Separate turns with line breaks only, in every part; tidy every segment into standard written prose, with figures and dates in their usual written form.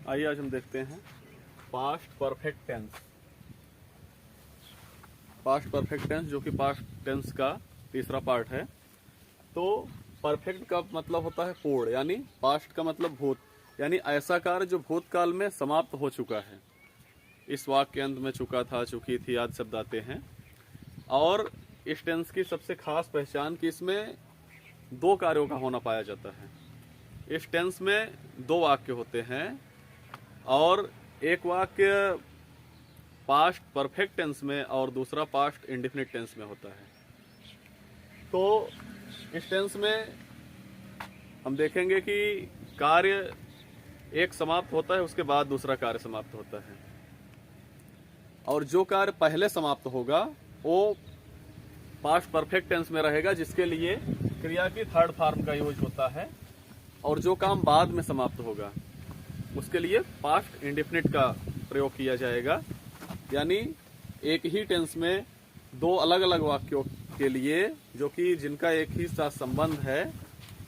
आइए आज हम देखते हैं past perfect tense. Past perfect tense जो कि पास्ट टेंस का तीसरा पार्ट है। तो परफेक्ट का मतलब होता है पूर्ण, यानी पास्ट का मतलब भूत, यानी ऐसा कार्य जो भूतकाल में समाप्त हो चुका है। इस वाक्य के अंत में चुका था, चुकी थी आदि शब्द आते हैं। और इस टेंस की सबसे खास पहचान कि इसमें दो कार्यों का होना पाया जाता है। इस टेंस में दो वाक्य होते हैं और एक वाक्य पास्ट परफेक्ट टेंस में और दूसरा पास्ट इंडेफिनिट टेंस में होता है। तो इस टेंस में हम देखेंगे कि कार्य एक समाप्त होता है, उसके बाद दूसरा कार्य समाप्त होता है। और जो कार्य पहले समाप्त होगा वो पास्ट परफेक्ट टेंस में रहेगा, जिसके लिए क्रिया की थर्ड फॉर्म का यूज होता है। और जो काम बाद में समाप्त होगा उसके लिए पास्ट इंडेफिनिट का प्रयोग किया जाएगा। यानी एक ही टेंस में दो अलग अलग वाक्यों के लिए, जो कि जिनका एक ही साथ संबंध है,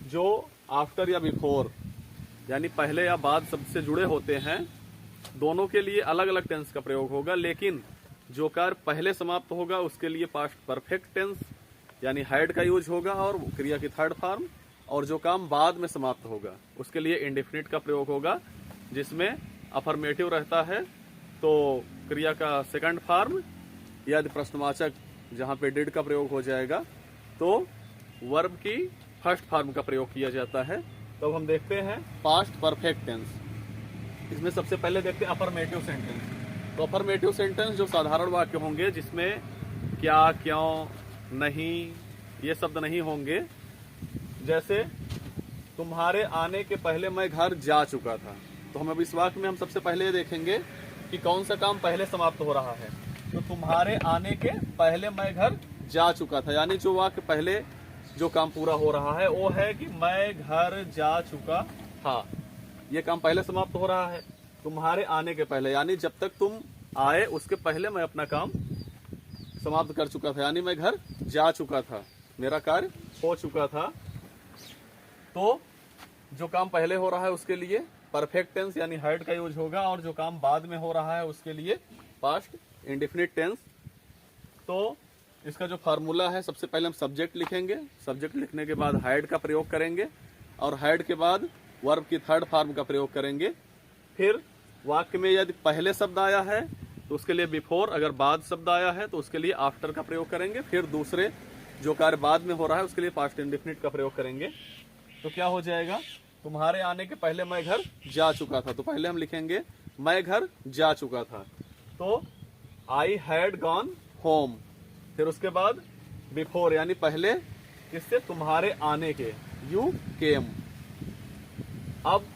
जो आफ्टर या बिफोर यानी पहले या बाद शब्द से जुड़े होते हैं, दोनों के लिए अलग अलग टेंस का प्रयोग होगा। लेकिन जो कार्य पहले समाप्त होगा उसके लिए पास्ट परफेक्ट टेंस यानी हैड का यूज होगा और क्रिया की थर्ड फॉर्म। और जो काम बाद में समाप्त होगा उसके लिए इंडेफिनिट का प्रयोग होगा, जिसमें अफर्मेटिव रहता है तो क्रिया का सेकंड फॉर्म, यदि प्रश्नवाचक जहां पे डिड का प्रयोग हो जाएगा तो वर्ब की फर्स्ट फॉर्म का प्रयोग किया जाता है। तो हम देखते हैं पास्ट परफेक्ट टेंस। इसमें सबसे पहले देखते हैं अफर्मेटिव सेंटेंस। तो अफर्मेटिव सेंटेंस जो साधारण वाक्य होंगे, जिसमें क्या, क्यों, नहीं ये शब्द नहीं होंगे। जैसे तुम्हारे आने के पहले मैं घर जा चुका था। तो हम अब इस वाक्य में हम सबसे पहले ये देखेंगे कि कौन सा काम पहले समाप्त हो रहा है। तो तुम्हारे आने के पहले मैं घर जा चुका था, यानी जो वाक्य पहले जो काम पूरा हो रहा है वो है कि मैं घर जा चुका था। ये काम पहले समाप्त हो रहा है। तुम्हारे आने के पहले यानी जब तक तुम आए उसके पहले मैं अपना काम समाप्त कर चुका था, यानी मैं घर जा चुका था, मेरा कार्य हो चुका था। तो जो काम पहले हो रहा है उसके लिए परफेक्ट टेंस यानी हैड का यूज होगा, और जो काम बाद में हो रहा है उसके लिए पास्ट इंडेफिनिट टेंस। तो इसका जो फार्मूला है, सबसे पहले हम सब्जेक्ट लिखेंगे, सब्जेक्ट लिखने के बाद हैड का प्रयोग करेंगे और हैड के बाद वर्ब की थर्ड फॉर्म का प्रयोग करेंगे। फिर वाक्य में यदि पहले शब्द आया है तो उसके लिए बिफोर, अगर बाद शब्द आया है तो उसके लिए आफ्टर का प्रयोग करेंगे। फिर दूसरे जो कार्य बाद में हो रहा है उसके लिए पास्ट इंडेफिनिट का प्रयोग करेंगे। तो क्या हो जाएगा, तुम्हारे आने के पहले मैं घर जा चुका था। तो पहले हम लिखेंगे मैं घर जा चुका था, तो आई हैड गॉन होम। फिर उसके बाद बिफोर यानी पहले, किससे, तुम्हारे आने के, यू केम। अब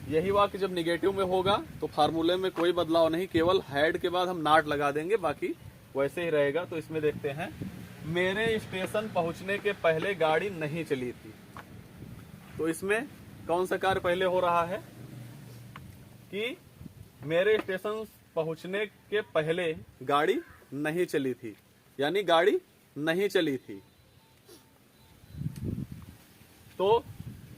यही वाक्य जब निगेटिव में होगा तो फार्मूले में कोई बदलाव नहीं, केवल हैड के बाद हम नॉट लगा देंगे, बाकी वैसे ही रहेगा। तो इसमें देखते हैं, मेरे स्टेशन पहुंचने के पहले गाड़ी नहीं चली थी। तो इसमें कौन सा कार्य पहले हो रहा है कि मेरे स्टेशन पहुंचने के पहले गाड़ी नहीं चली थी, यानी गाड़ी नहीं चली थी। तो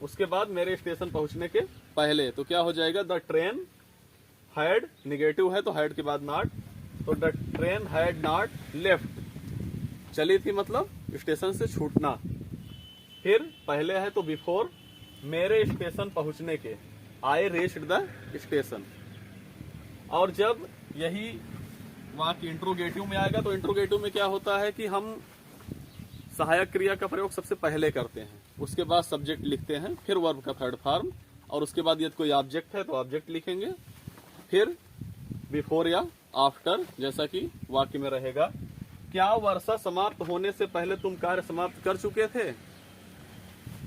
उसके बाद मेरे स्टेशन पहुंचने के पहले, तो क्या हो जाएगा, द ट्रेन हैड, निगेटिव है तो हैड के बाद नॉट, तो the train had not left, चली थी मतलब स्टेशन से छूटना। फिर पहले है तो बिफोर, मेरे स्टेशन पहुंचने के, आई रीच्ड द स्टेशन। और जब यही वाक्य इंट्रोगेटिव में आएगा तो इंट्रोगेटिव में क्या होता है कि हम सहायक क्रिया का प्रयोग सबसे पहले करते हैं, उसके बाद सब्जेक्ट लिखते हैं, फिर वर्ब का थर्ड फॉर्म, और उसके बाद यदि कोई ऑब्जेक्ट है तो ऑब्जेक्ट लिखेंगे, फिर बिफोर या आफ्टर, जैसा कि वाक्य में रहेगा। क्या वर्षा समाप्त होने से पहले तुम कार्य समाप्त कर चुके थे।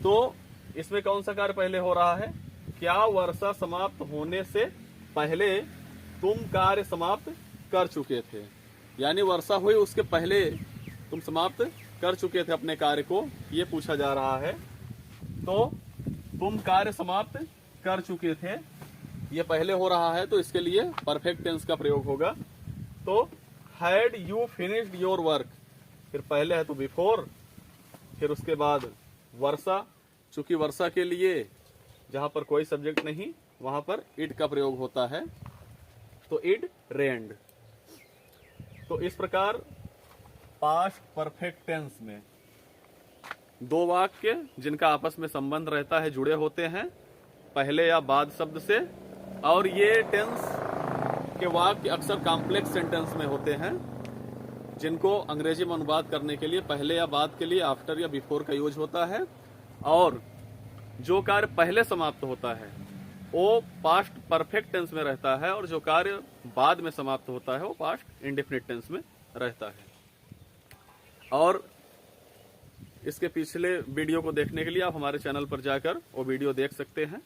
तो इसमें कौन सा कार्य पहले हो रहा है, क्या वर्षा समाप्त होने से पहले तुम कार्य समाप्त कर चुके थे, यानी वर्षा हुई उसके पहले तुम समाप्त कर चुके थे अपने कार्य को, ये पूछा जा रहा है। तो तुम कार्य समाप्त कर चुके थे, ये पहले हो रहा है तो इसके लिए परफेक्ट टेंस का प्रयोग होगा। तो had you finished your work, फिर पहले है तो बिफोर, फिर उसके बाद वर्षा, चूंकि वर्षा के लिए जहां पर कोई सब्जेक्ट नहीं वहां पर इड का प्रयोग होता है, तो इड रेन्ड। तो इस प्रकार पास्ट परफेक्ट टेंस में दो वाक्य जिनका आपस में संबंध रहता है जुड़े होते हैं पहले या बाद शब्द से, और ये टेंस के वाक्य अक्सर कॉम्प्लेक्स सेंटेंस में होते हैं जिनको अंग्रेजी में अनुवाद करने के लिए पहले या बाद के लिए आफ्टर या बिफोर का यूज होता है, और जो कार्य पहले समाप्त होता है वो पास्ट परफेक्ट टेंस में रहता है, और जो कार्य बाद में समाप्त होता है वो पास्ट इंडेफिनिट टेंस में रहता है। और इसके पिछले वीडियो को देखने के लिए आप हमारे चैनल पर जाकर वो वीडियो देख सकते हैं।